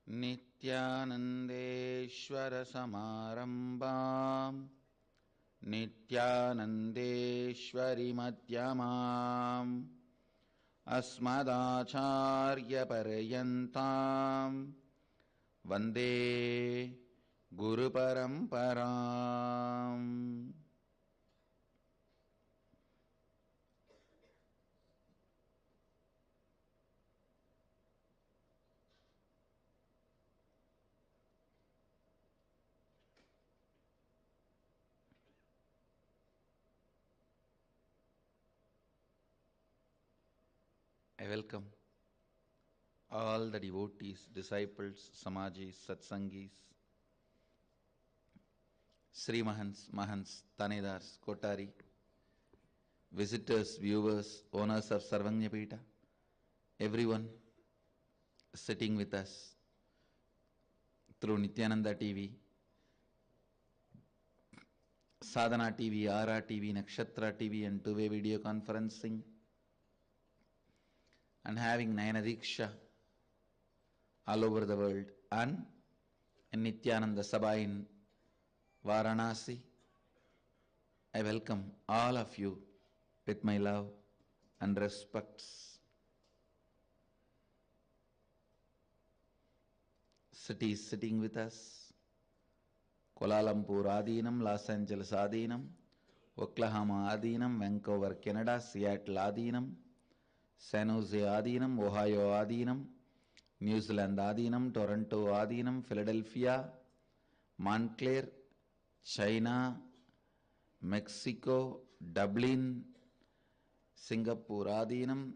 नित्यानन्देश्वर समारम्भाम् नित्यानन्देश्वरि मध्यमाम् अस्मदाचार्यपर्यन्ताम् वन्दे गुरुपरम्पराम्. I welcome all the devotees, disciples, samajis, satsangis, Sri Mahants, Mahants, Tanedars, Kotari, visitors, viewers, owners of Sarvanyapita, everyone sitting with us through Nithyananda TV, Sadhana TV, Ara TV, Nakshatra TV and two-way video conferencing, and having Nayana Diksha all over the world, and in Nithyananda Sabha in Varanasi. I welcome all of you with my love and respects. Cities sitting with us: Kuala Lumpur Adinam, Los Angeles Adinam, Oklahoma Adinam, Vancouver Canada, Seattle Adinam, San Jose Adinam, Ohio Adinam, New Zealand Adinam, Toronto Adinam, Philadelphia, Montclair, China, Mexico, Dublin, Singapore Adinam,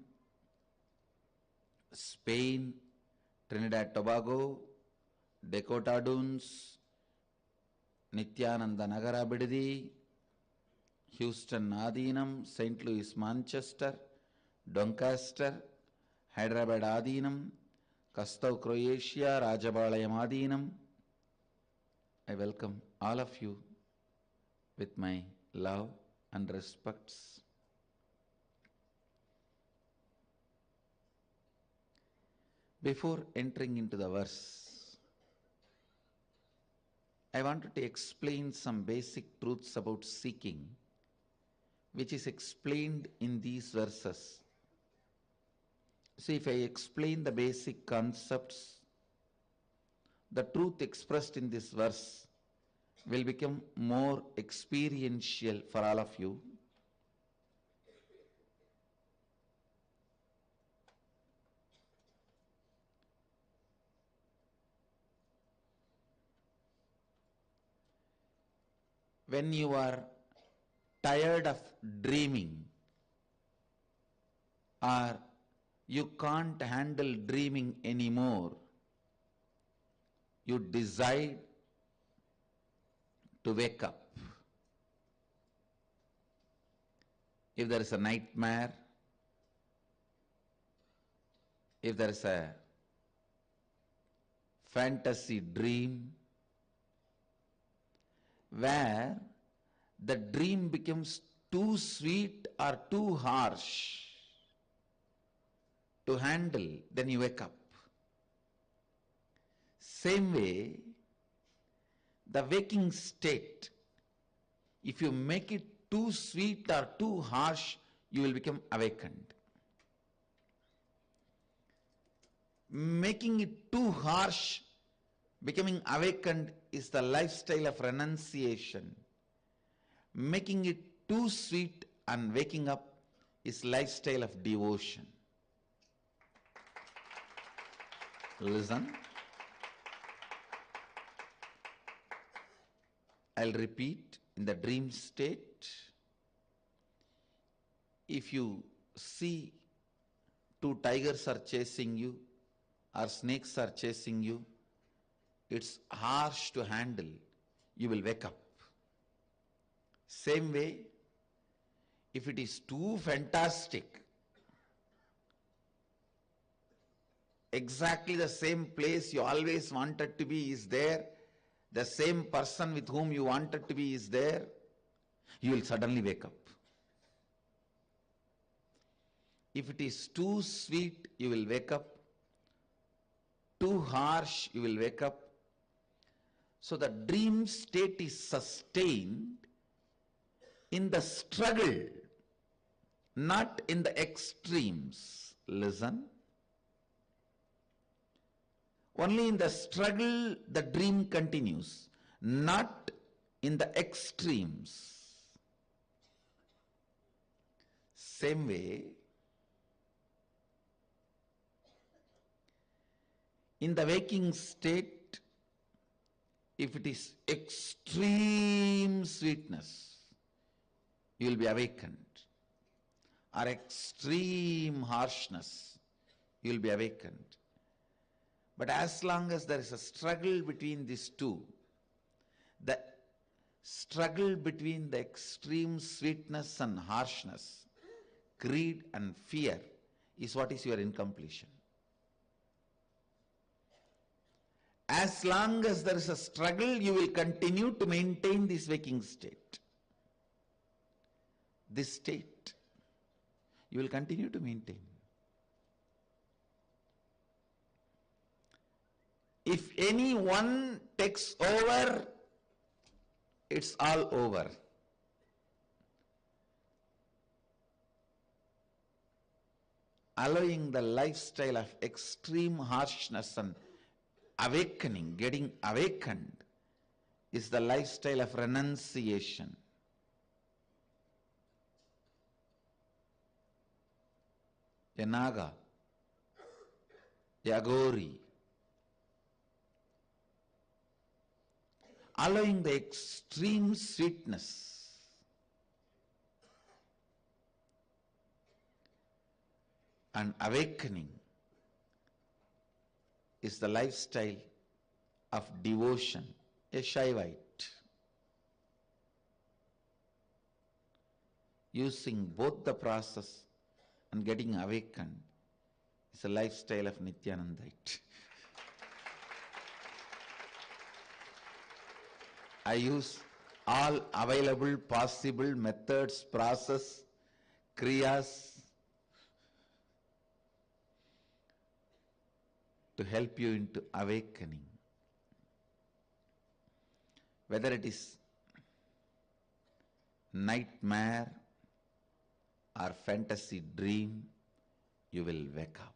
Spain, Trinidad Tobago, Dakota Dunes, Nithyananda Nagara Bididi, Houston Adinam, St. Louis Manchester, Doncaster, Hyderabad Adinam, Kastav Croatia, Rajabalayam Adinam. I welcome all of you with my love and respects. Before entering into the verse, I wanted to explain some basic truths about seeking, which is explained in these verses. See, if I explain the basic concepts, the truth expressed in this verse will become more experiential for all of you. When you are tired of dreaming, or you can't handle dreaming anymore, you decide to wake up. If there is a nightmare, if there is a fantasy dream where the dream becomes too sweet or too harsh to handle, then you wake up. Same way, the waking state, if you make it too sweet or too harsh, you will become awakened. Making it too harsh, becoming awakened, is the lifestyle of renunciation. Making it too sweet and waking up is lifestyle of devotion. Listen. I'll repeat. In the dream state, if you see two tigers are chasing you or snakes are chasing you, it's harsh to handle. You will wake up. Same way, if it is too fantastic, exactly the same place you always wanted to be is there, the same person with whom you wanted to be is there, you will suddenly wake up. If it is too sweet, you will wake up. too harsh, you will wake up. So the dream state is sustained in the struggle, not in the extremes. Listen. Only in the struggle the dream continues, not in the extremes. Same way, in the waking state, if it is extreme sweetness, you will be awakened. Or extreme harshness, you will be awakened. But as long as there is a struggle between these two, the struggle between the extreme sweetness and harshness, greed and fear, is what is your incompletion. As long as there is a struggle, you will continue to maintain this waking state. This state, you will continue to maintain. If anyone takes over, it's all over. Allowing the lifestyle of extreme harshness and awakening, getting awakened, is the lifestyle of renunciation. A Naga, a Agori, allowing the extreme sweetness and awakening is the lifestyle of devotion, a Shaivite. Using both the process and getting awakened is a lifestyle of Nithyanandite. I use all available possible methods, process, kriyas to help you into awakening. Whether it is nightmare or fantasy dream, you will wake up.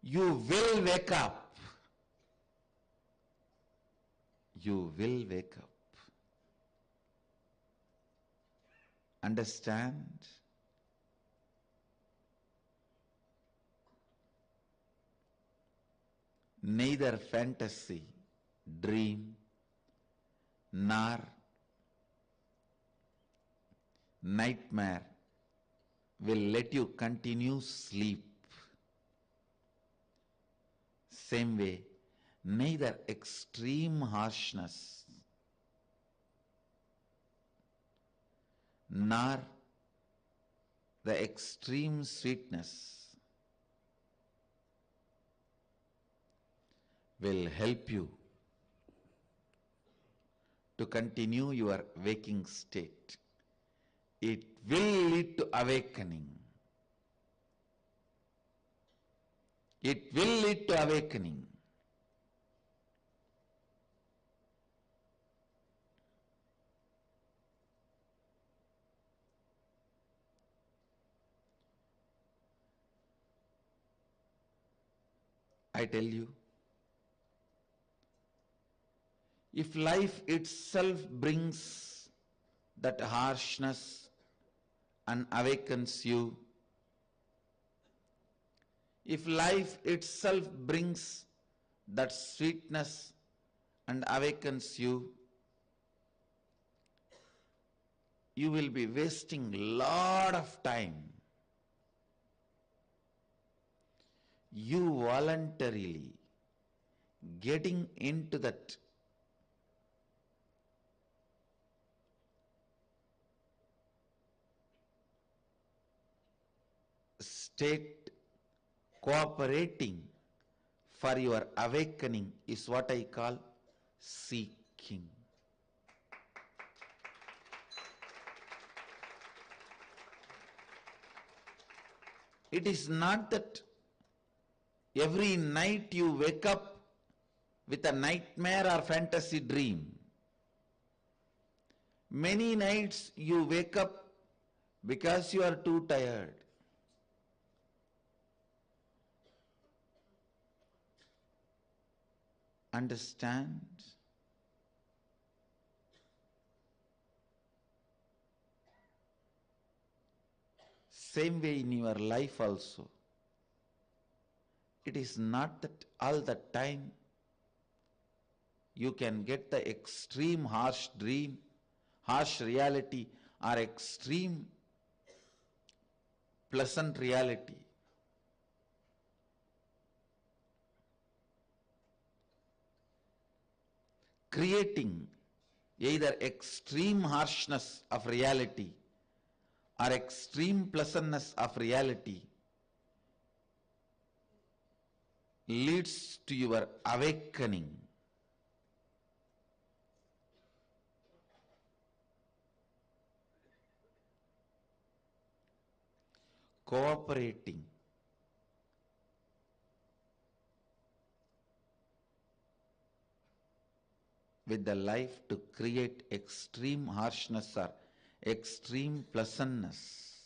You will wake up. You will wake up. Understand? Neither fantasy, dream, nor nightmare will let you continue sleep. Same way, neither extreme harshness nor the extreme sweetness will help you to continue your waking state. It will lead to awakening. It will lead to awakening. I tell you, if life itself brings that harshness and awakens you, if life itself brings that sweetness and awakens you, you will be wasting a lot of time. You voluntarily getting into that state, cooperating for your awakening is what I call seeking. It is not that every night you wake up with a nightmare or fantasy dream. Many nights you wake up because you are too tired. Understand? Same way in your life also. It is not that all the time you can get the extreme harsh dream, harsh reality, or extreme pleasant reality. Creating either extreme harshness of reality or extreme pleasantness of reality leads to your awakening. Cooperating with the life to create extreme harshness or extreme pleasantness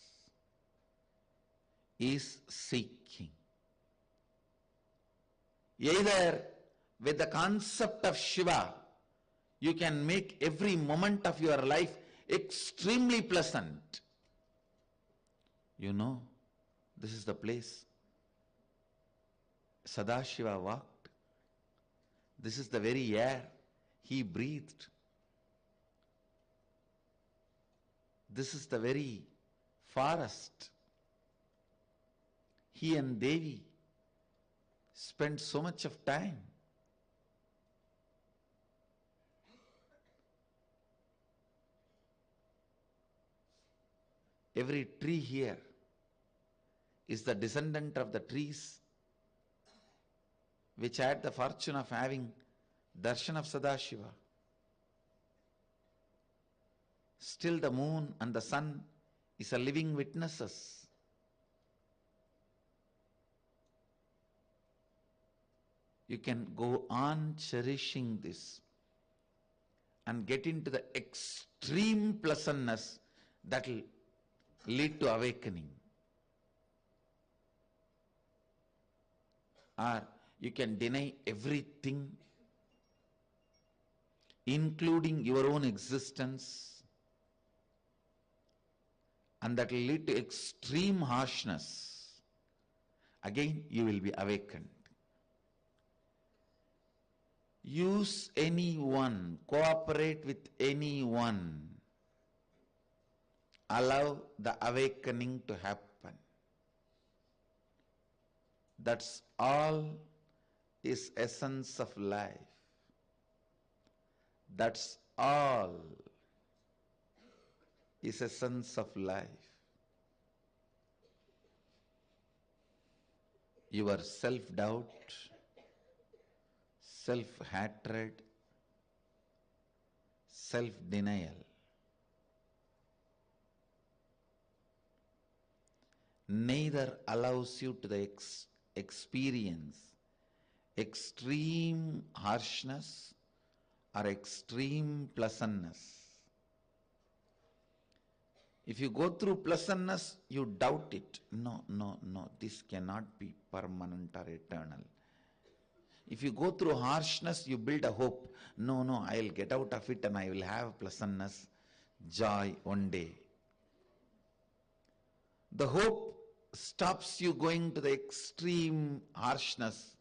is seeking. Either with the concept of Shiva, you can make every moment of your life extremely pleasant. You know, this is the place Sadashiva walked. This is the very air he breathed. This is the very forest he and Devi spent so much of time. Every tree here is the descendant of the trees which had the fortune of having darshan of Sadashiva. Still the moon and the sun is a living witnesses. You can go on cherishing this and get into the extreme pleasantness that will lead to awakening. Or you can deny everything, including your own existence, and that will lead to extreme harshness. Again, you will be awakened. Use anyone, cooperate with anyone. Allow the awakening to happen. That's all is essence of life. That's all is essence of life. Your self-doubt, self-hatred, self-denial neither allows you to the experience extreme harshness or extreme pleasantness. If you go through pleasantness, you doubt it. No, this cannot be permanent or eternal. If you go through harshness, you build a hope. No, I'll get out of it and I will have pleasantness, joy one day. The hope stops you going to the extreme harshness.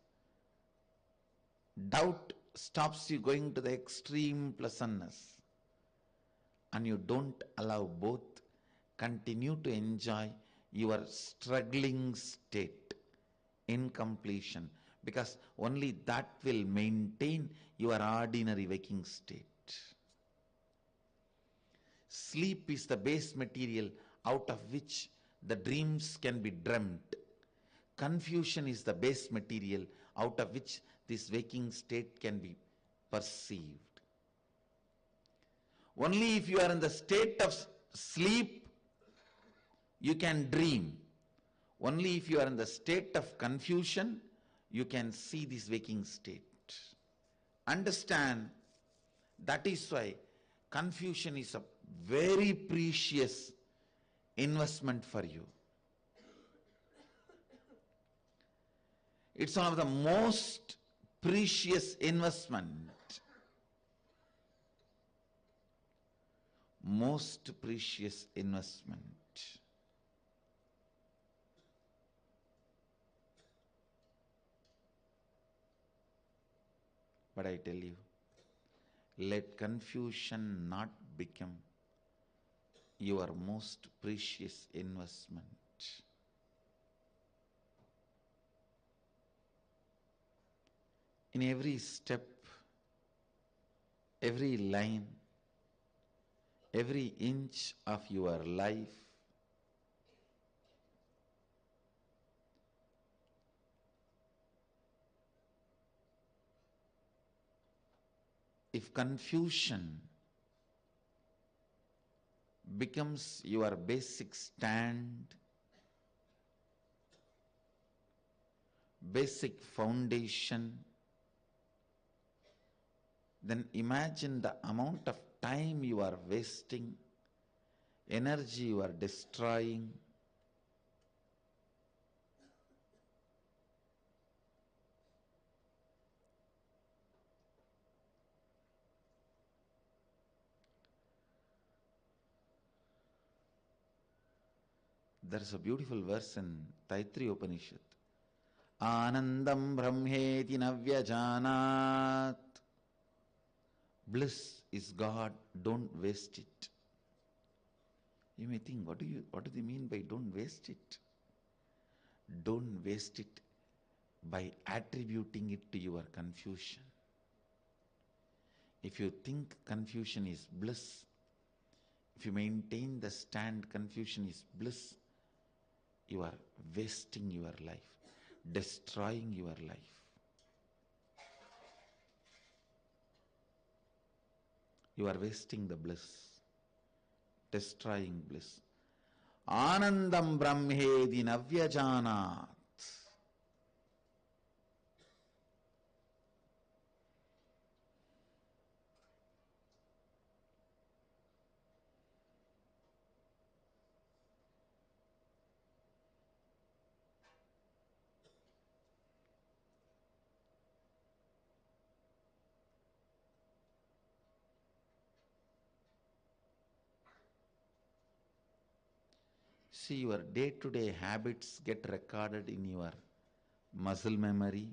Doubt stops you going to the extreme pleasantness. And you don't allow both. Continue to enjoy your struggling state, incompletion, because only that will maintain your ordinary waking state. Sleep is the base material out of which the dreams can be dreamt. Confusion is the base material out of which this waking state can be perceived. Only if you are in the state of sleep, you can dream. Only if you are in the state of confusion, you can see this waking state. Understand, that is why confusion is a very precious investment for you. It's one of the most precious investment. Most precious investment. But I tell you, let confusion not become your most precious investment. In every step, every line, every inch of your life, if confusion becomes your basic stand, basic foundation, then imagine the amount of time you are wasting, energy you are destroying. There is a beautiful verse in Taittiriya Upanishad. Anandam brahmeti navyajanat. Bliss is God, don't waste it. You may think, what do they mean by don't waste it? Don't waste it by attributing it to your confusion. If you think confusion is bliss, if you maintain the stand confusion is bliss, you are wasting your life, destroying your life. You are wasting the bliss, destroying bliss. Anandam brahmedi navyajanat. See, your day-to-day habits get recorded in your muscle memory.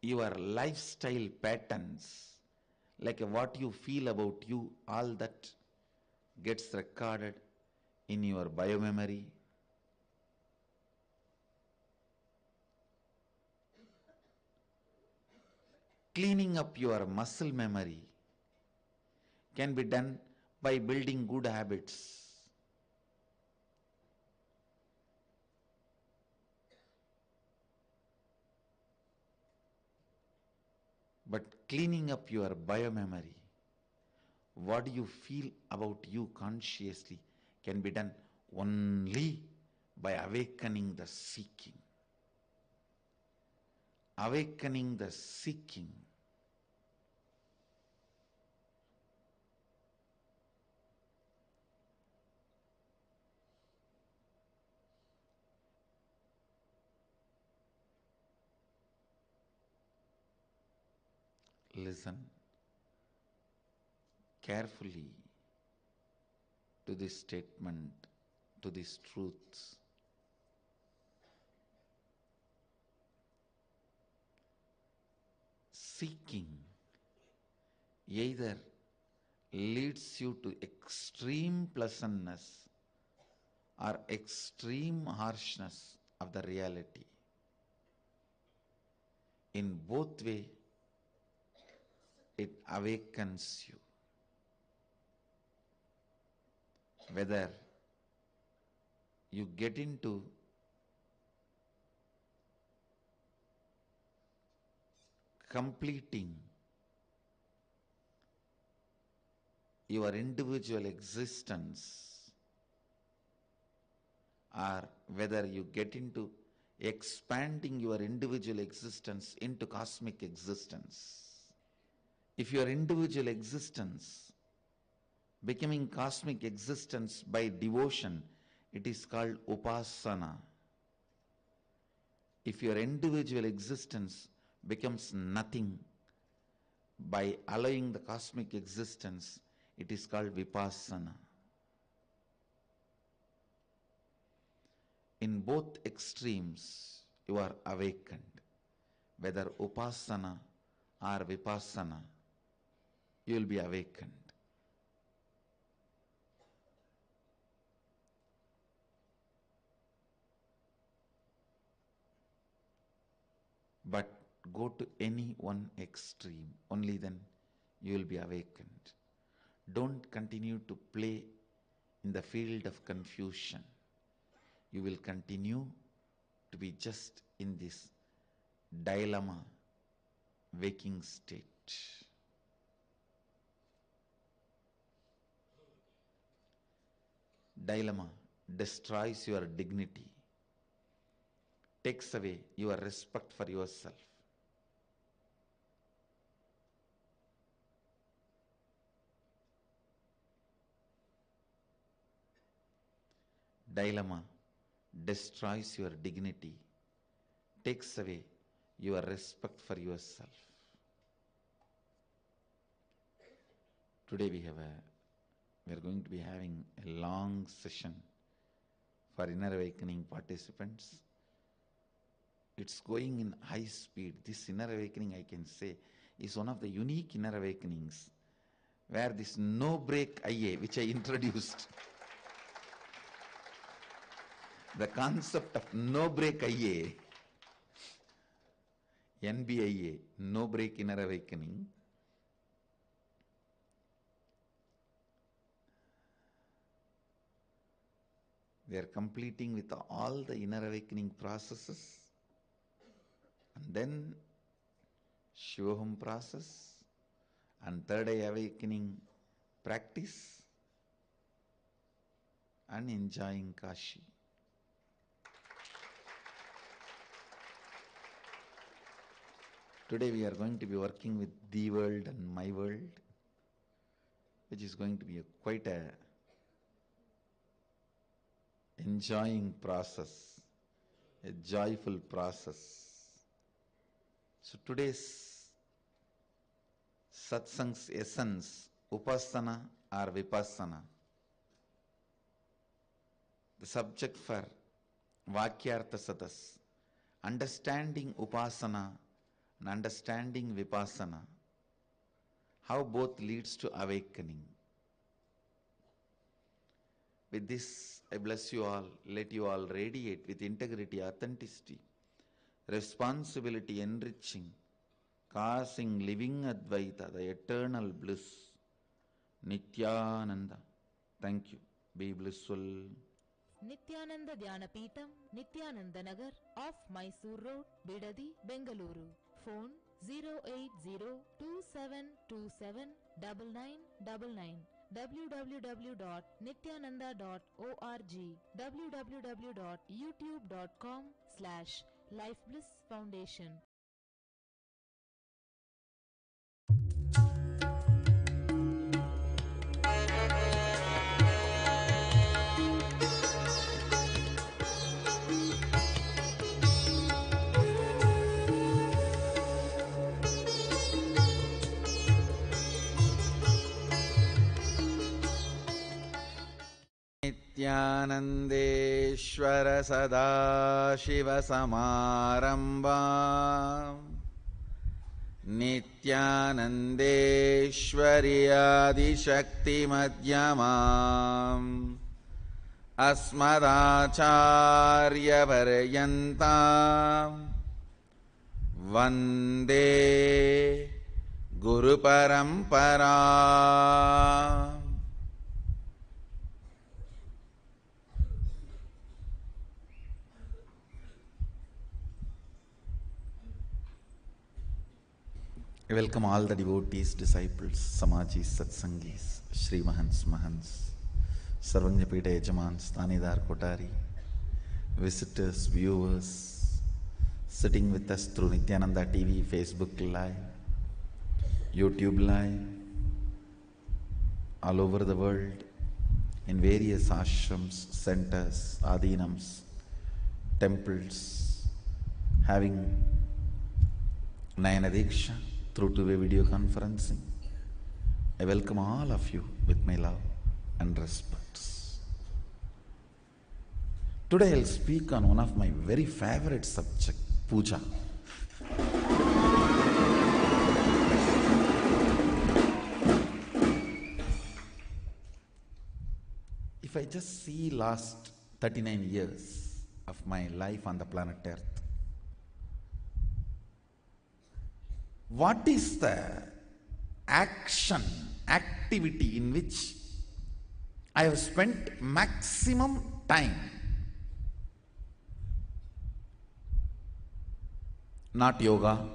Your lifestyle patterns, like what you feel about you, all that gets recorded in your biomemory. Cleaning up your muscle memory can be done by building good habits. But cleaning up your biomemory, what do you feel about you consciously, can be done only by awakening the seeking. Awakening the seeking. Listen carefully to this statement, to these truths. Seeking either leads you to extreme pleasantness or extreme harshness of the reality. In both ways, it awakens you. Whether you get into completing your individual existence or whether you get into expanding your individual existence into cosmic existence. If your individual existence becoming cosmic existence by devotion, it is called upasana. If your individual existence becomes nothing by allowing the cosmic existence, it is called vipassana. In both extremes, you are awakened. Whether upasana or vipassana, you will be awakened. But go to any one extreme, only then you will be awakened. Don't continue to play in the field of confusion. You will continue to be just in this dilemma, waking state. Dilemma destroys your dignity, takes away your respect for yourself. Dilemma destroys your dignity, takes away your respect for yourself. Today we are going to be having a long session for inner awakening participants. It's going in high speed. This inner awakening, I can say, is one of the unique inner awakenings where this no break IA, which I introduced, the concept of no break IA, NBIA, no break inner awakening, they are completing with all the inner awakening processes, and then Shivoham process and third eye awakening practice, and enjoying Kashi. Today we are going to be working with the world and my world, which is going to be quite a enjoying process, a joyful process. So today's satsang's essence, upasana or vipassana. The subject for Vakyartha Satas, understanding upasana and understanding vipassana, how both leads to awakening. With this, I bless you all, let you all radiate with integrity, authenticity, responsibility, enriching, causing living Advaita, the eternal bliss, Nithyananda. Thank you. Be blissful. Nithyananda Dhyanapitham, Nithyananda Nagar, off Mysore Road, Bidadi, Bengaluru. Phone 08027279999. www.nithyananda.org. www.youtube.com/Life Bliss Foundation. Nithyanandeshwara Sadashiva Samarambha Nithyanandeshwari Adishakti Madhyamam Asmadacharya Paryantam Vande Guru Parampara. I welcome all the devotees, disciples, Samajis, Satsangis, Shri Mahans, Mahans, Sarvajnapita Yajamans, Tanidar Kotari, visitors, viewers, sitting with us through Nithyananda TV, Facebook Live, YouTube Live, all over the world, in various ashrams, centers, adhinams, temples, having Nayana Diksha through two-way video conferencing. I welcome all of you with my love and respects. Today I'll speak on one of my very favorite subject, puja. If I just see last 39 years of my life on the planet Earth, what is the activity in which I have spent maximum time? Not yoga,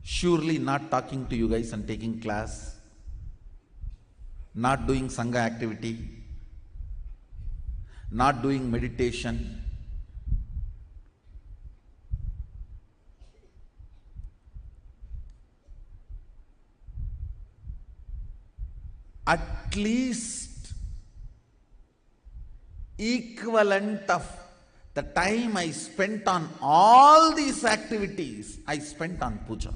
surely not talking to you guys and taking class, not doing Sangha activity, not doing meditation, at least equivalent of the time I spent on all these activities, I spent on puja.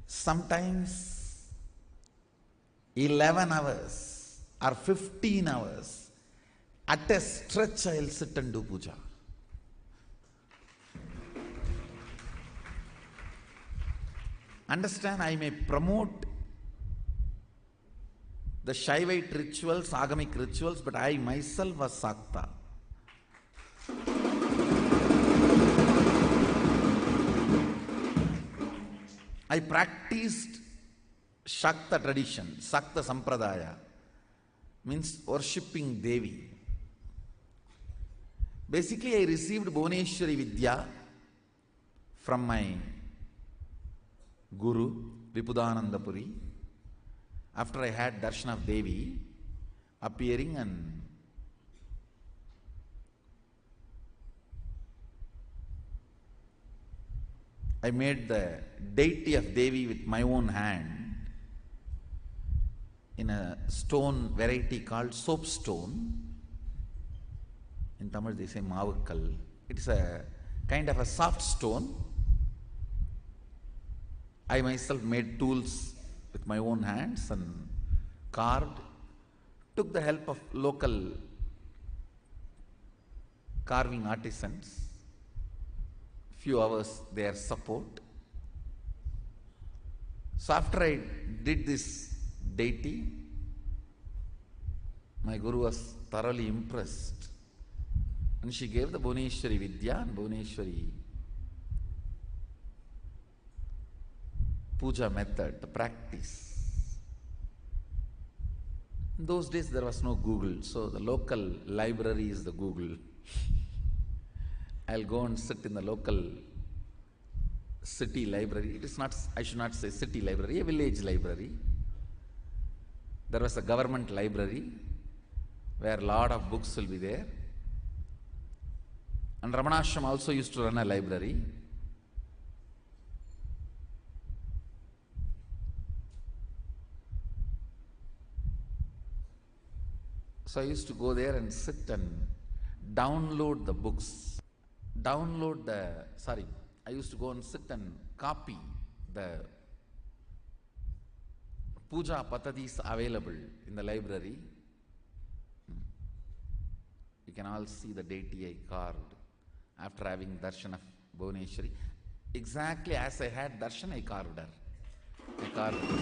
Sometimes 11 hours or 15 hours at a stretch I'll sit and do puja. Understand, I may promote the Shaivite rituals, Agamic rituals, but I myself was Sakta. I practiced Shakta tradition, Sakta Sampradaya, means worshipping Devi. Basically, I received Bhuvaneshwari Vidya from my Guru, Vipudanandapuri, after I had darshan of Devi appearing, and I made the deity of Devi with my own hand in a stone variety called soapstone. In Tamil they say Mavakkal. It is a kind of a soft stone. I myself made tools with my own hands and carved, took the help of local carving artisans, few hours their support. So after I did this deity, my Guru was thoroughly impressed, and she gave the Bhuvaneshwari Vidya and Bhuvaneshwari puja method, the practice. In those days there was no Google, so the local library is the Google. I'll go and sit in the local city library. It is not, I should not say city library, a village library. There was a government library where a lot of books will be there. And Ramanashram also used to run a library. So I used to go there and sit and download the books. I used to go and sit and copy the puja patadis available in the library. You can all see the deity I carved after having darshan of Bhuvaneshwari. Exactly as I had darshan, I carved her. I carved her.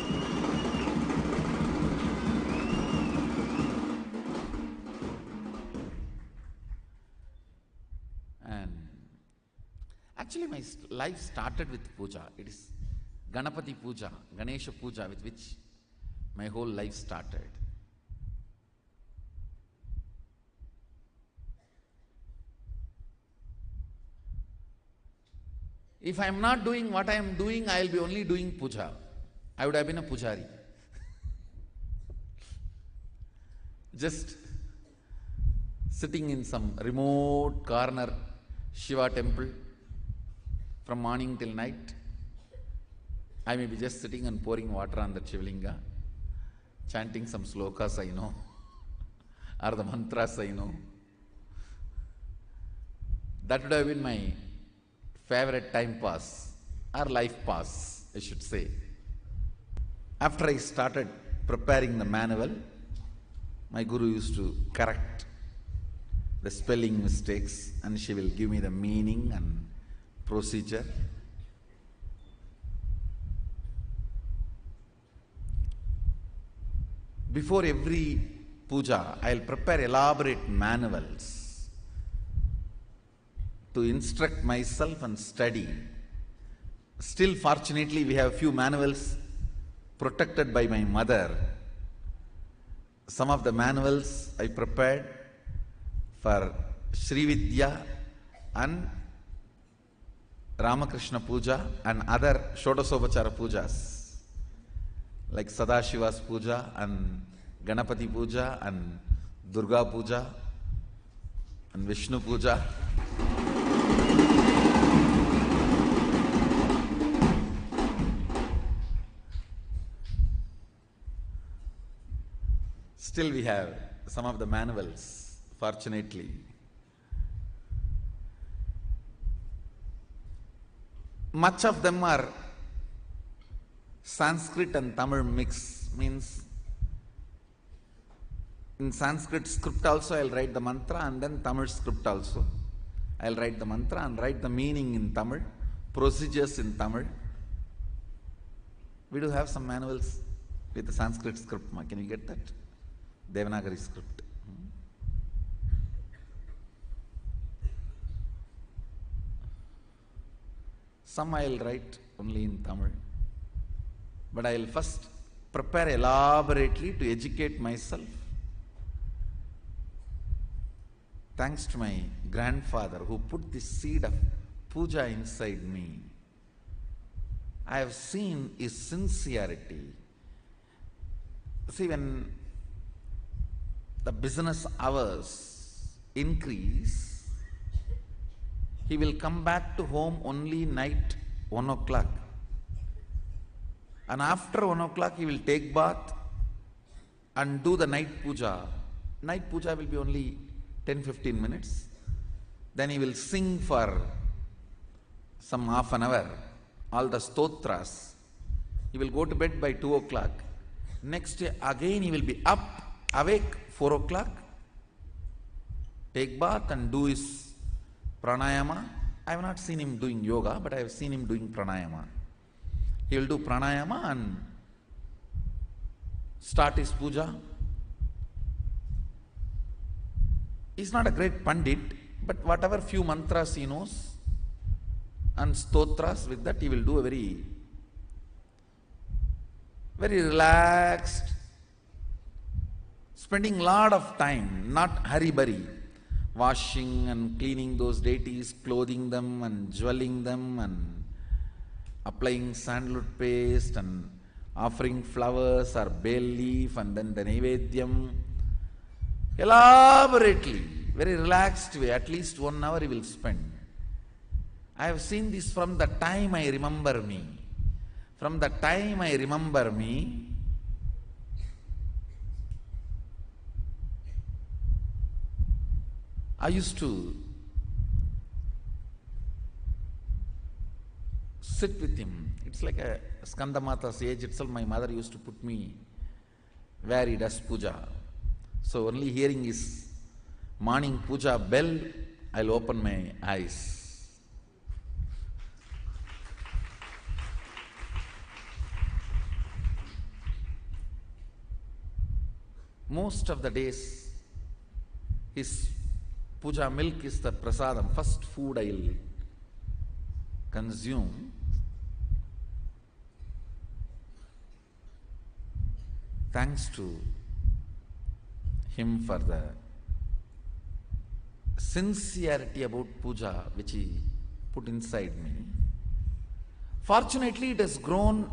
Actually, my life started with puja. It is Ganapati puja, Ganesha puja, with which my whole life started. If I am not doing what I am doing, I will be only doing puja. I would have been a pujari. just sitting in some remote corner Shiva temple from morning till night. I may be just sitting and pouring water on the Shivlinga, chanting some slokas I know, or the mantras I know. That would have been my favorite time pass, or life pass, I should say. After I started preparing the manual, my guru used to correct the spelling mistakes, and she will give me the meaning and procedure. Before every puja, I will prepare elaborate manuals to instruct myself and study. Still, fortunately, we have few manuals protected by my mother. Some of the manuals I prepared for Sri Vidya and Ramakrishna Puja and other Shodasobachara Pujas, like Sadashiva's Puja and Ganapati Puja and Durga Puja and Vishnu Puja. Still we have some of the manuals, fortunately. Much of them are Sanskrit and Tamil mix, means in Sanskrit script also I'll write the mantra, and then Tamil script also. I'll write the mantra and write the meaning in Tamil, procedures in Tamil. We do have some manuals with the Sanskrit script. Can you get that? Devanagari script. Some I'll write only in Tamil. But I'll first prepare elaborately to educate myself. Thanks to my grandfather who put the seed of puja inside me, I have seen his sincerity. See, when the business hours increase, he will come back to home only night 1 o'clock. And after 1 o'clock, he will take bath and do the night puja. Night puja will be only 10-15 minutes. Then he will sing for some half an hour, all the stotras. He will go to bed by 2 o'clock. Next day again he will be up, awake 4 o'clock, take bath and do his pranayama. I have not seen him doing yoga, but I have seen him doing pranayama. He will do pranayama and start his puja. He is not a great pandit, but whatever few mantras he knows and stotras, with that he will do a very relaxed, spending lot of time, not hurry-burry, washing and cleaning those deities, clothing them and jewelling them and applying sandalwood paste and offering flowers or bay leaf and then the Naivedyam. Elaborately, very relaxed way, at least 1 hour he will spend. I have seen this from the time I remember me. From the time I remember me, I used to sit with him. It's like a Skandamata's age itself. My mother used to put me where he does puja. So only hearing his morning puja bell, I'll open my eyes. Most of the days, his puja milk is the prasadam, first food I'll consume. Thanks to him for the sincerity about puja which he put inside me. Fortunately, it has grown,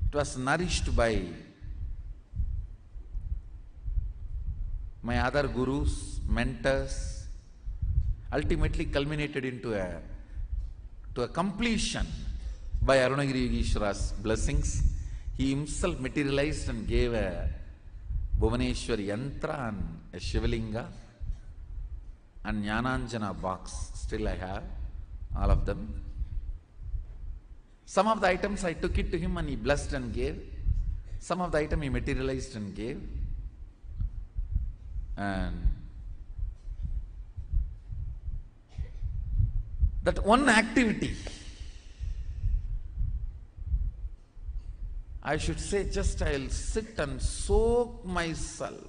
it was nourished by my other gurus, mentors, ultimately culminated into a completion by Arunagiri Yogeshwara's blessings. He himself materialized and gave a Bhuvaneshwari yantra and a Shivalinga and Jnananjana box. Still I have all of them. Some of the items I took it to him and he blessed and gave. Some of the item he materialized and gave. And that one activity, I should say, just I'll sit and soak myself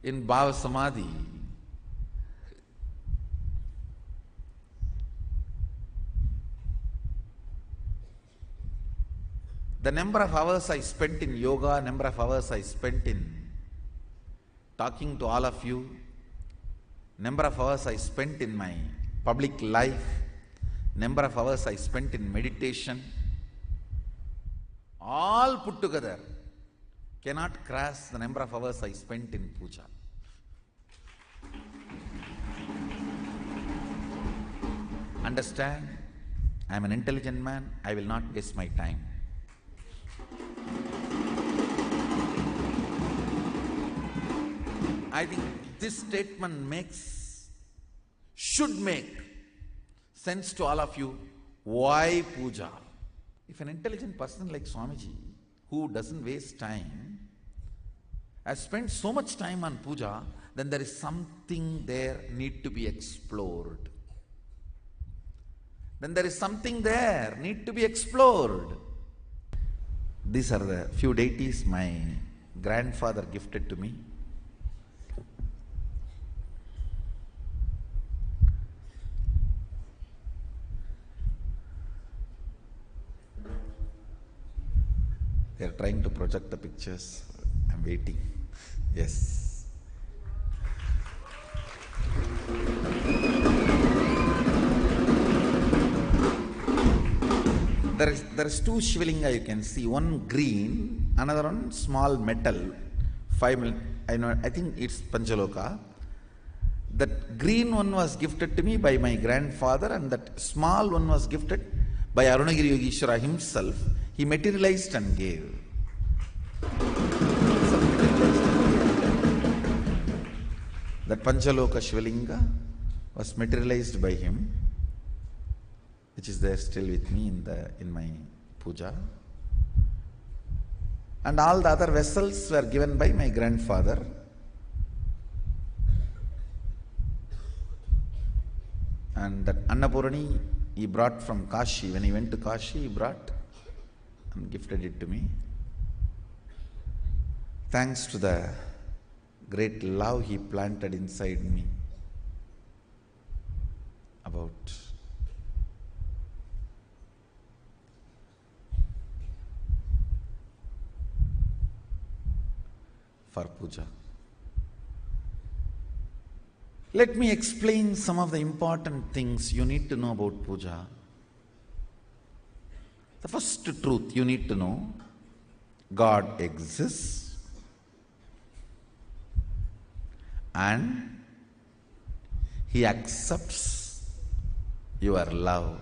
in Bhava Samadhi. The number of hours I spent in yoga, number of hours I spent in talking to all of you, number of hours I spent in my public life, number of hours I spent in meditation, all put together cannot cross the number of hours I spent in puja. Understand? I am an intelligent man, I will not waste my time. I think this statement should make sense to all of you. Why puja? If an intelligent person like Swamiji, who doesn't waste time, has spent so much time on puja, then there is something there need to be explored. Then there is something there need to be explored. These are the few deities my grandfather gifted to me. They are trying to project the pictures. I'm waiting. Yes. There is two Shivalinga you can see. One green, another one small metal. 5 mil. I think it's Panchaloka. That green one was gifted to me by my grandfather, and that small one was gifted by Arunagiri Yogeshwara himself. He materialized and gave. That Panchaloka Shivalinga was materialized by him, which is there still with me in my puja. And all the other vessels were given by my grandfather. And that Annapurani he brought from Kashi. When he went to Kashi, he brought and gifted it to me. Thanks to the great love he planted inside me about for puja. Let me explain some of the important things you need to know about puja. The first truth you need to know, God exists and He accepts your love,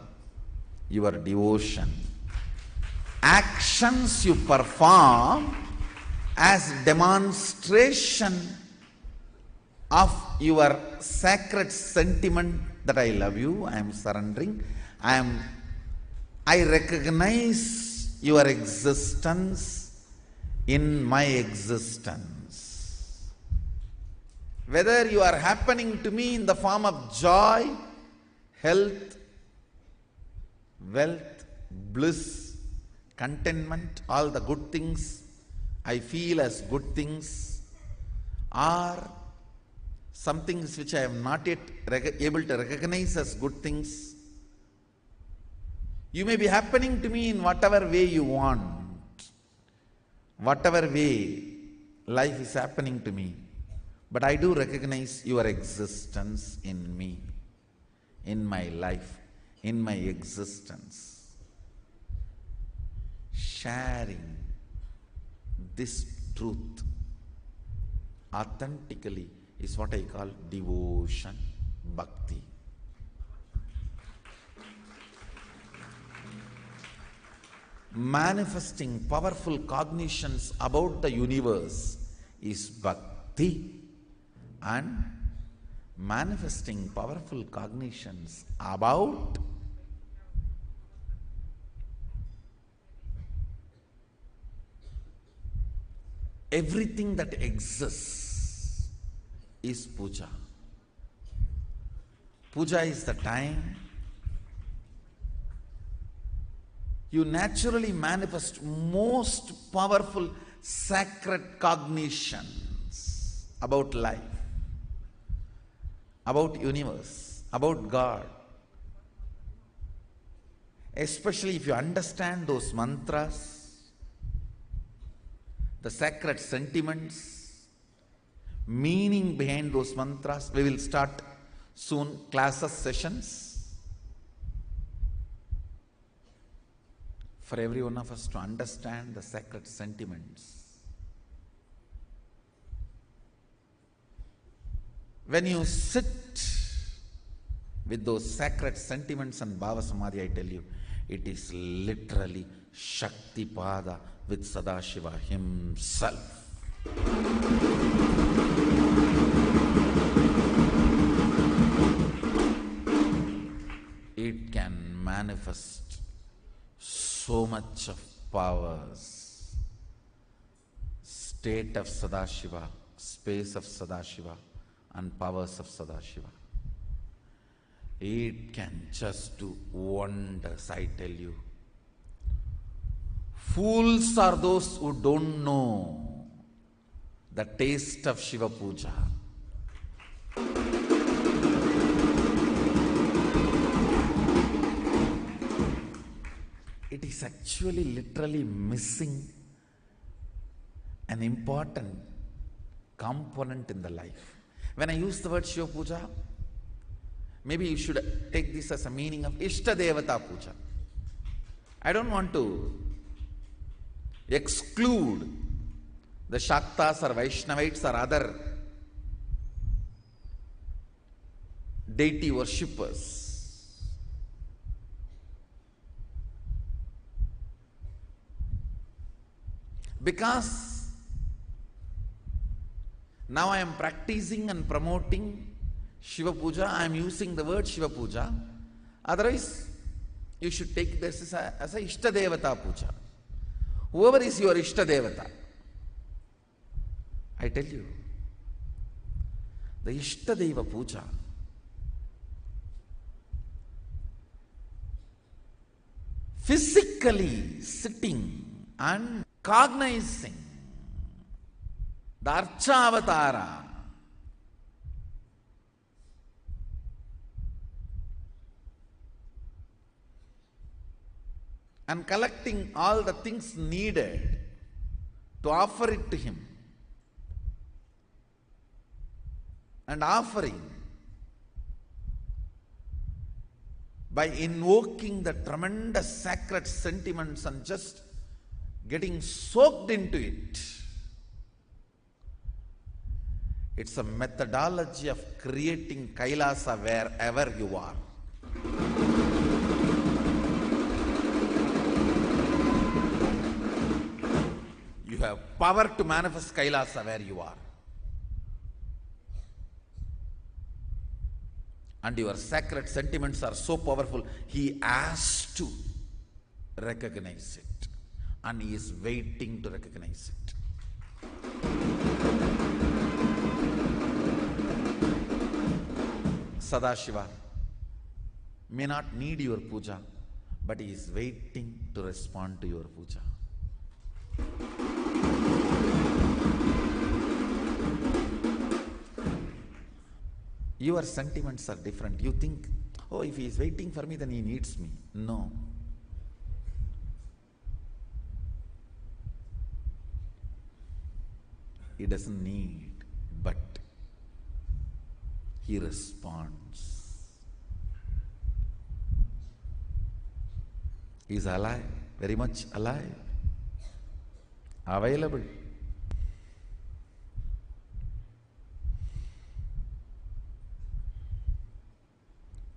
your devotion. Actions you perform as demonstration of your sacred sentiment that I love you, I am surrendering, I recognize your existence in my existence. Whether you are happening to me in the form of joy, health, wealth, bliss, contentment, all the good things I feel as good things, or some things which I am not yet able to recognize as good things. You may be happening to me in whatever way you want, whatever way life is happening to me, but I do recognize your existence in me, in my life, in my existence. Sharing this truth authentically is what I call devotion, bhakti. Manifesting powerful cognitions about the universe is bhakti, and manifesting powerful cognitions about everything that exists is puja. Puja is the time you naturally manifest most powerful sacred cognitions about life, about universe, about God. Especially if you understand those mantras, the sacred sentiments, meaning behind those mantras. We will start soon classes, sessions, for every one of us to understand the sacred sentiments. When you sit with those sacred sentiments and Bhava Samadhi, I tell you, it is literally Shaktipada with Sadashiva himself. It can manifest so much of powers, state of Sadashiva, space of Sadashiva, and powers of Sadashiva. It can just do wonders, I tell you. Fools are those who don't know the taste of Shiva Puja. It is actually literally missing an important component in the life. When I use the word Shiva Puja, maybe you should take this as a meaning of Ishta Devata Puja. I don't want to exclude the Shaktas or Vaishnavites or other deity worshippers. Because now I am practicing and promoting Shiva Puja, I am using the word Shiva Puja. Otherwise, you should take this as a Ishta Devata Puja. Whoever is your Ishta Devata, I tell you, the Ishta Deva Puja physically sitting and cognizing the Archavatara and collecting all the things needed to offer it to him, and offering by invoking the tremendous sacred sentiments and just getting soaked into it. It's a methodology of creating Kailasa wherever you are. You have power to manifest Kailasa where you are. And your sacred sentiments are so powerful, he has to recognize it. And he is waiting to recognize it. Sadashiva may not need your puja, but he is waiting to respond to your puja. Your sentiments are different. You think, oh, if he is waiting for me, then he needs me. No. He doesn't need, but he responds. He is alive, very much alive, available.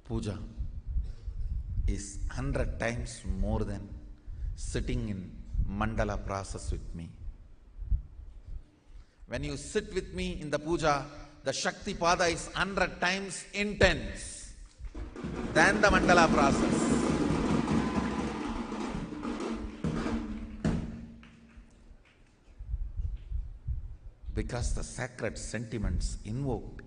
puja is 100 times more than sitting in mandala process with me. When you sit with me in the puja, the Shakti Pada is 100 times intense than the mandala process. Because the sacred sentiments invoked.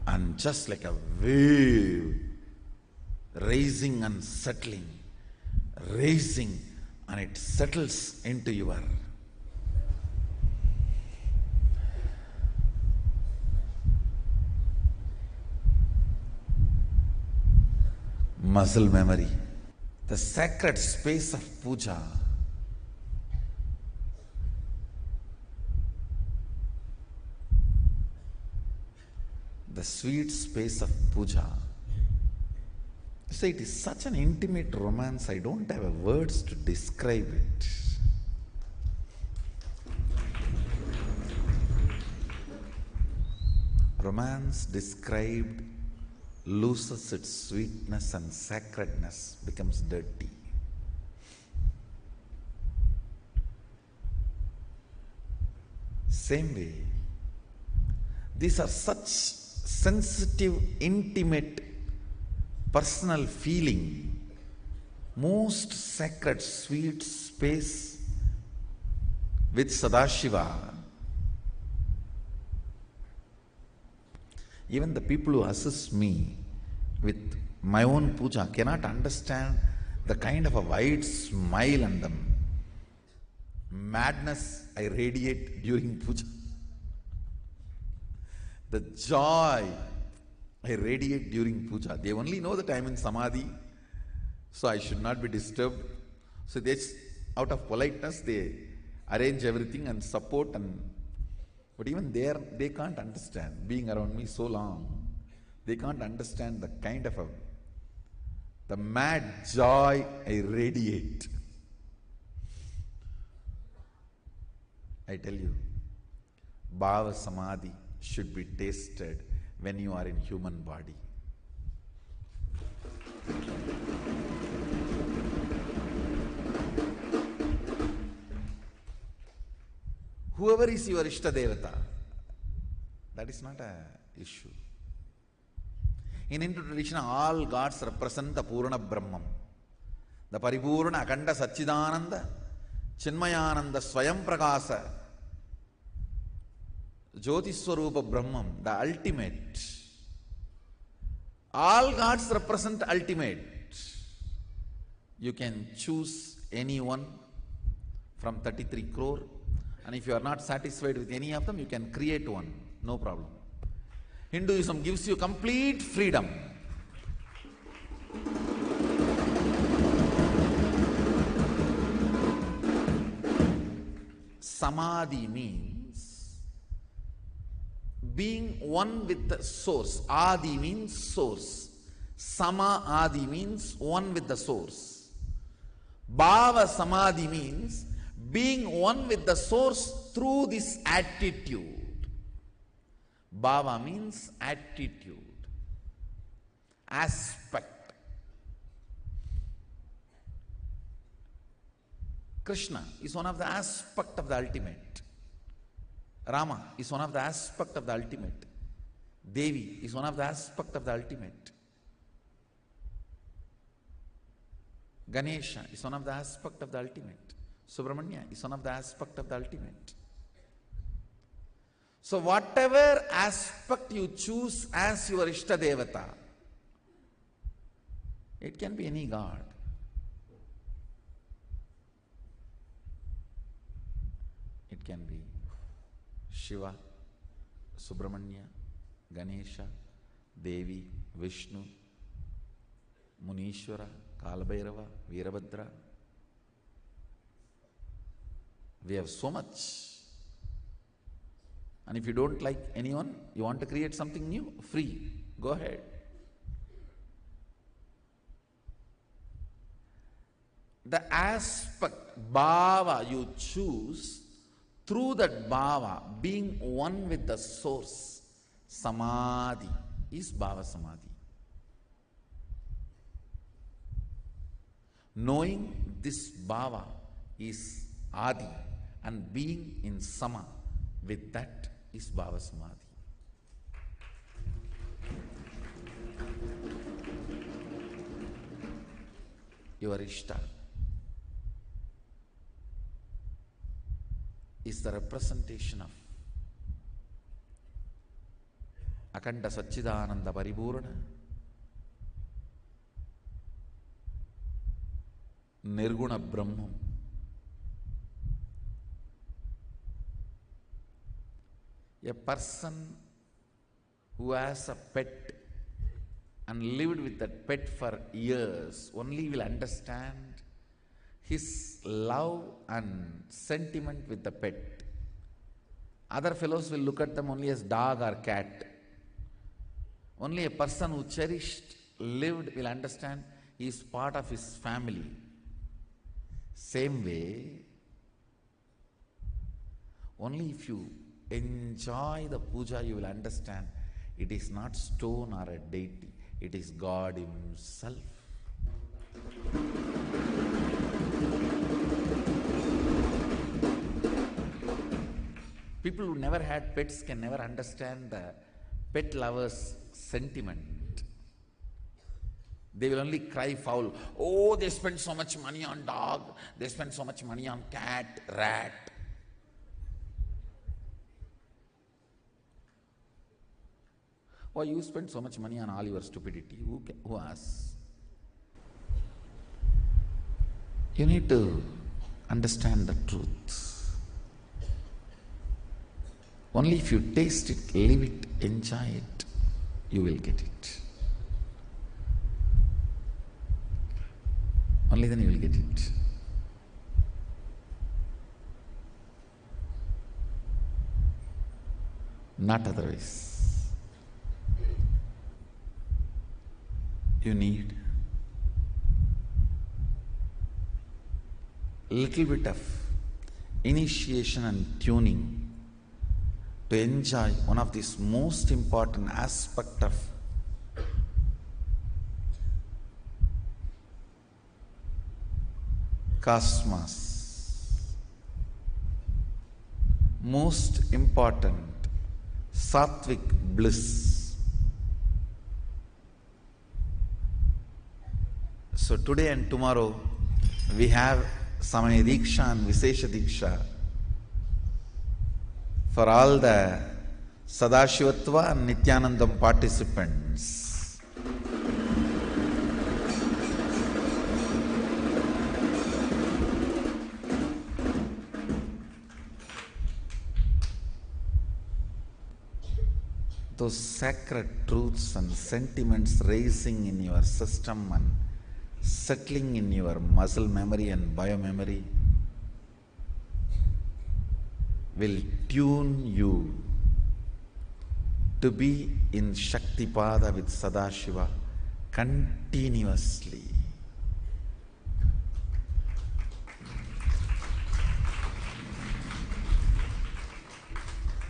And just like a wave, rising and settling, rising, and it settles into your muscle memory. The sacred space of puja the sweet space of puja. So it is such an intimate romance, I don't have words to describe it. Romance described loses its sweetness and sacredness, becomes dirty. Same way, these are such sensitive, intimate, personal feeling, most sacred, sweet space with Sadashiva. Even the people who assist me with my own puja cannot understand the kind of a wide smile and the madness I radiate during puja. The joy I radiate during puja. They only know that I am in samadhi, so I should not be disturbed. So they, out of politeness, they arrange everything and support, but even there, they can't understand. Being around me so long, they can't understand the kind of the mad joy I radiate. I tell you, Bhava Samadhi should be tasted when you are in human body. Whoever is your Ishta Devata, that is not an issue. In Hindu tradition, all gods represent the Purana Brahman, the Paripurna Akanda Satchidananda, Chinmayananda Swayam Prakasa, Jyoti Swarupa Brahman, the ultimate. All gods represent ultimate. You can choose anyone from 33 crore, and if you are not satisfied with any of them, you can create one, no problem. Hinduism gives you complete freedom. Samadhi means being one with the source. Adi means source. Sama Adi means one with the source. Bhava Samadhi means being one with the source through this attitude. Bhava means attitude, aspect. Krishna is one of the aspect of the ultimate. Rama is one of the aspect of the ultimate. Devi is one of the aspect of the ultimate. Ganesha is one of the aspect of the ultimate. Subramanya is one of the aspect of the ultimate. So whatever aspect you choose as your Ishta Devata, it can be any god. It can be Shiva, Subramanya, Ganesha, Devi, Vishnu, Munishwara, Kalabhairava, Veerabhadra. We have so much. And if you don't like anyone, you want to create something new, free, go ahead. The aspect, bhava, you choose Through that bhava, being one with the source, samadhi is bhava samadhi. Knowing this bhava is adi and being in sama with that is bhava samadhi. Your Ishta is the representation of Akanda Satchidananda Paripurna, Nirguna Brahman. A person who has a pet and lived with that pet for years only will understand his love and sentiment with the pet. Other fellows will look at them only as dog or cat. Only a person who cherished, lived will understand he is part of his family. Same way, only if you enjoy the puja you will understand it is not stone or a deity, it is God Himself. People who never had pets can never understand the pet lover's sentiment. They will only cry foul. Oh, they spend so much money on dog, they spend so much money on cat, rat. Why you spend so much money on all your stupidity? Who asks? You need to understand the truth. Only if you taste it, live it, enjoy it, you will get it. Only then you will get it. Not otherwise. You need a little bit of initiation and tuning to enjoy one of these most important aspect of cosmos, most important sattvic bliss. So today and tomorrow we have Samaya Diksha and Vishesha Diksha for all the Sadashivatva and Nithyanandam participants. Those sacred truths and sentiments raising in your system and settling in your muscle memory and biomemory will tune you to be in Shaktipada with Sadashiva continuously.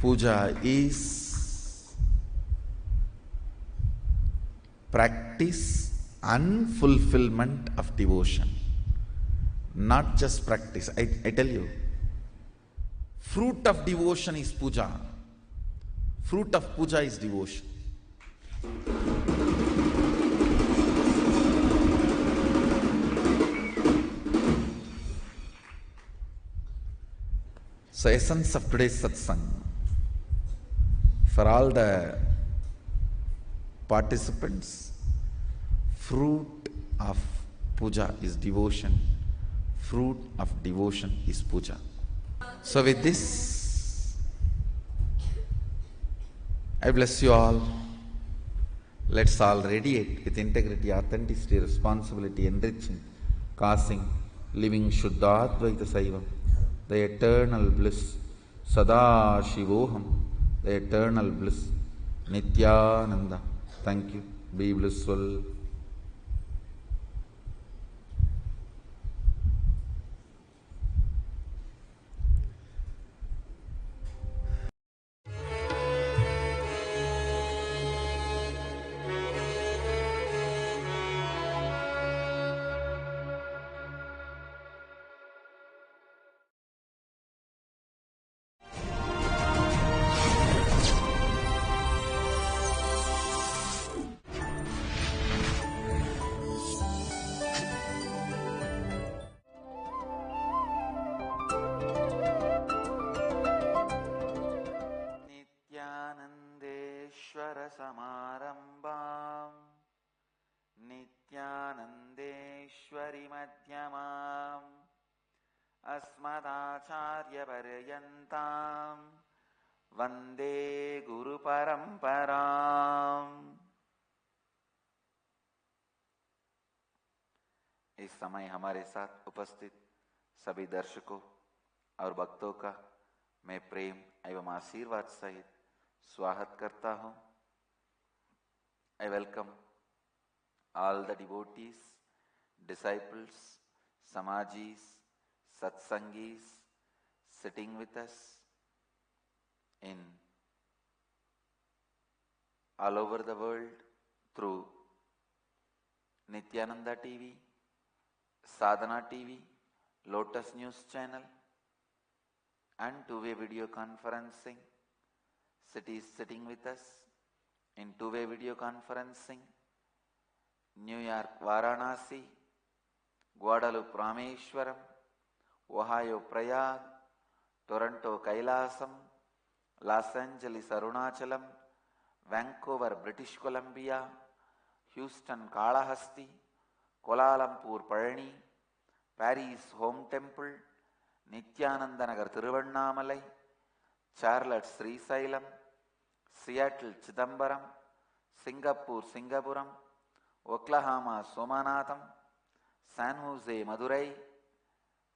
Puja is practice and fulfillment of devotion. Not just practice. I tell you, fruit of devotion is puja. Fruit of puja is devotion. So essence of today's satsang, for all the participants, fruit of puja is devotion. Fruit of devotion is puja. So with this, I bless you all. Let's all radiate with integrity, authenticity, responsibility, enriching, causing, living Shuddhadvaita Saivam, the eternal bliss, Sadashivoham, the eternal bliss, Nithyananda. Thank you. Be blissful. मध्यमाम् अस्मदाचार्यपर्यन्ताम् वन्दे गुरुपरम्पराम्। इस समय हमारे साथ उपस्थित सभी दर्शकों और भक्तों का मैं प्रेम एवं आशीर्वाद सहित स्वागत करता हूँ। I welcome all the devotees, disciples, samajis, satsangis sitting with us in all over the world through Nithyananda TV, Sadhana TV, Lotus News Channel and two-way video conferencing. Cities sitting with us in two-way video conferencing. New York Varanasi, Guadalupe Rameshwaram, Ohio Prayag, Toronto Kailasam, Los Angeles Arunachalam, Vancouver British Columbia, Houston Kalahasti, Kuala Lumpur Palani, Paris Home Temple, Nithyananda Nagar Thiruvannamalai, Charlotte Srisailam, Seattle Chidambaram, Singapore Singapuram, Oklahoma Somanatham, San Jose Madurai,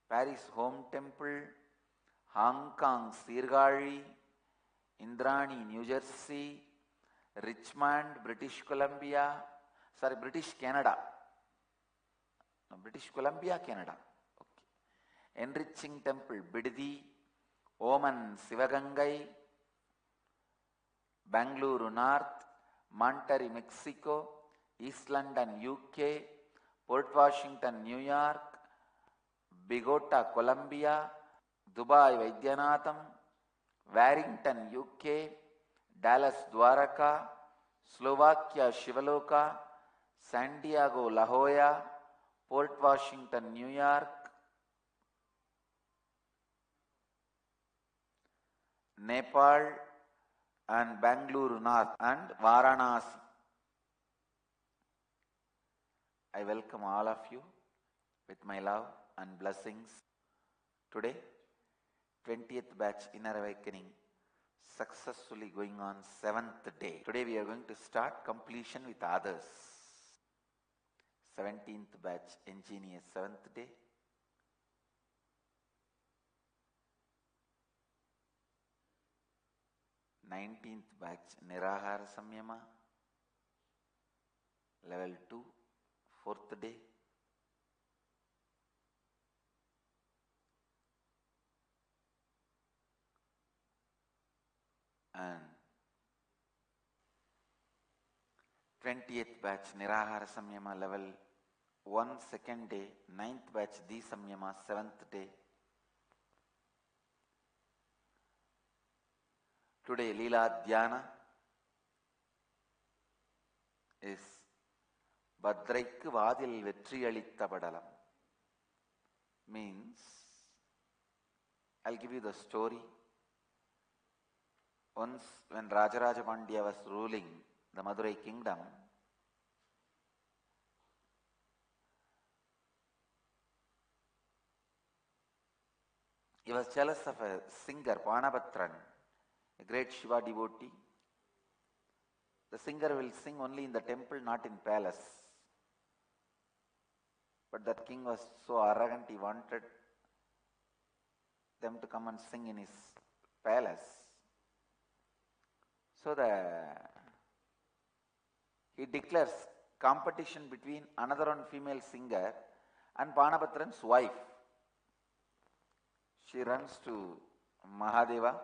Paris Home Temple, Hong Kong Sirgari, Indrani New Jersey, Richmond British Canada, British Columbia Canada, okay. Enriching Temple Bidadi, Oman Sivagangai, Bangalore North, Monterrey Mexico, East London UK, Port Washington New York, Bogota Colombia, Dubai Vaidyanatham, Warrington UK, Dallas Dwaraka, Slovakia Shivaloka, San Diego La Jolla, Port Washington New York, Nepal and Bangalore North and Varanasi. I welcome all of you with my love and blessings. Today, 20th batch Inner Awakening successfully going on 7th day. Today we are going to start completion with others. 17th batch Ingenious 7th day. 19th batch Nirahara Samyama, level 2, 4th day. And 20th batch Nirahara Samyama, level 1, 2nd day. 9th batch Di Samyama, 7th day. Today Leela Dhyana is Badraikku Vadil Vetriyalitta Padalam. Means, I'll give you the story. Once when Rajaraja Pandya was ruling the Madurai kingdom, he was jealous of a singer, Panapatran, a great Shiva devotee. The singer will sing only in the temple, not in palace. But that king was so arrogant, he wanted them to come and sing in his palace. So he declares competition between another one female singer and Panapatran's wife. She runs to Mahadeva